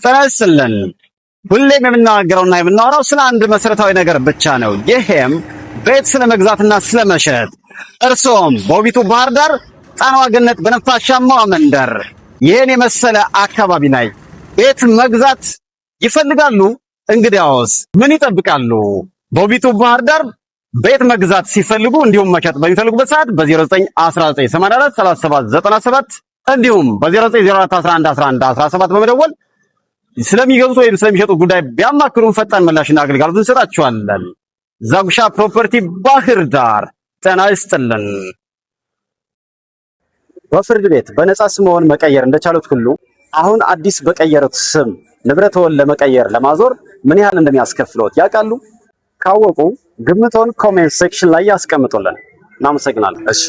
ተነስልን ሁሌም የምናገረውና የምናወራው ስለ አንድ መሰረታዊ ነገር ብቻ ነው። ይሄም ቤት ስለመግዛትና ስለመሸጥ። እርሶም በውቢቱ ባህር ዳር ጣናዋ ገነት በነፋሻማዋ መንደር ይህን የመሰለ አካባቢ ላይ ቤት መግዛት ይፈልጋሉ? እንግዲያውስ ምን ይጠብቃሉ? በውቢቱ ባህር ዳር ቤት መግዛት ሲፈልጉ እንዲሁም መሸጥ በሚፈልጉበት ሰዓት በ0919843797 እንዲሁም በ0904111117 በመደወል ስለሚገዙት ወይም ስለሚሸጡት ጉዳይ ቢያማክሩን ፈጣን ምላሽና አገልግሎት እንሰጣችኋለን። ዛጉሻ ፕሮፐርቲ ባህር ዳር። ጤና ይስጥልን። በፍርድ ቤት በነጻ ስምዎን መቀየር እንደቻሉት ሁሉ አሁን አዲስ በቀየሩት ስም ንብረትዎን ለመቀየር ለማዞር ምን ያህል እንደሚያስከፍሎት ያውቃሉ? ካወቁ ግምቶን ኮሜንት ሴክሽን ላይ ያስቀምጡልን። እናመሰግናለን። እሺ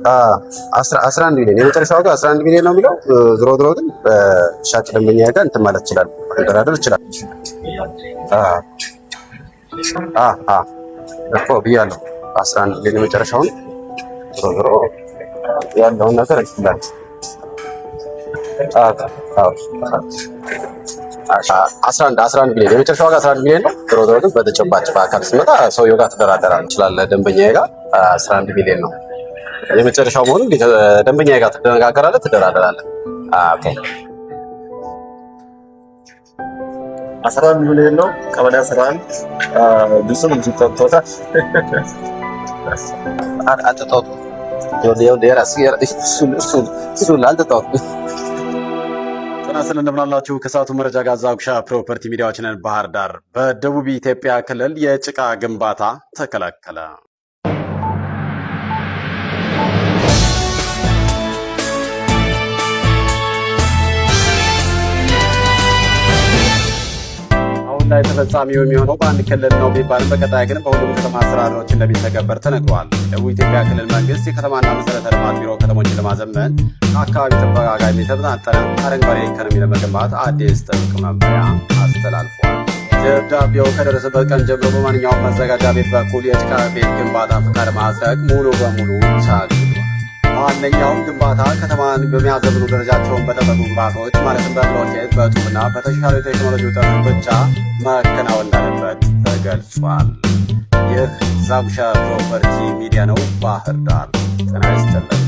11 ሚሊዮን የመጨረሻው ዋጋ 11 ሚሊዮን ነው የሚለው። ዝሮ ግን በሻጭ ደንበኛ ጋር እንትን ማለት ይችላል፣ መደራደር ይችላል። እኮ ብያለሁ 11 ሚሊዮን የመጨረሻውን ዝሮ ያለውን ነገር ይችላል። 11 ሚሊዮን የመጨረሻው ዋጋ 11 ሚሊዮን ነው። ዝሮ ግን በተጨባጭ በአካል ስመጣ ሰውየው ጋር ትደራደራለህ ትችላለህ። ደንበኛ ጋር 11 ሚሊዮን ነው የመጨረሻው መሆኑን ደንበኛ ጋር ትደነጋገራለህ፣ ትደራደራለህ። ኦኬ 11 ሚሊዮን ነው። ቀበሌ 11 ብዙም እንዲጠጣ አጥጣው የራስ እሱ ላልተጣው ጤና ይስጥልን። እንደምን አላችሁ? ከሰዓቱ መረጃ ጋር ዛጉሻ ፕሮፐርቲ ሚዲያዎችን ባህር ዳር በደቡብ ኢትዮጵያ ክልል የጭቃ ግንባታ ተከለከለ። ላይ ተፈጻሚው የሚሆነው በአንድ ክልል ነው ቢባልም በቀጣይ ግን በሁሉም ከተማ አስተዳደሮች እንደሚተገበር ተነግሯል። ደቡብ ኢትዮጵያ ክልል መንግስት የከተማና መሰረተ ልማት ቢሮ ከተሞችን ለማዘመን ከአካባቢ ጥበቃ ጋር የተመጣጠነ አረንጓዴ ኢኮኖሚ ለመገንባት አዲስ ጥብቅ መመሪያ አስተላልፏል። ደብዳቤው ከደረሰበት ቀን ጀምሮ በማንኛውም መዘጋጃ ቤት በኩል የጭቃ ቤት ግንባታ ፈቃድ ማጽደቅ ሙሉ በሙሉ ታግዷል። ማንኛውም ግንባታ ከተማን በሚያዘምኑ ደረጃቸውን በጠበቁ ግንባታዎች ማለትም በብሎኬት በጡብና በተሻለ ቴክኖሎጂ ውጤቶች ብቻ መከናወን እንዳለበት ተገልጿል። ይህ ዛጉሻ ፕሮፐርቲ ሚዲያ ነው። ባህር ዳር። ጤና ይስጥልን።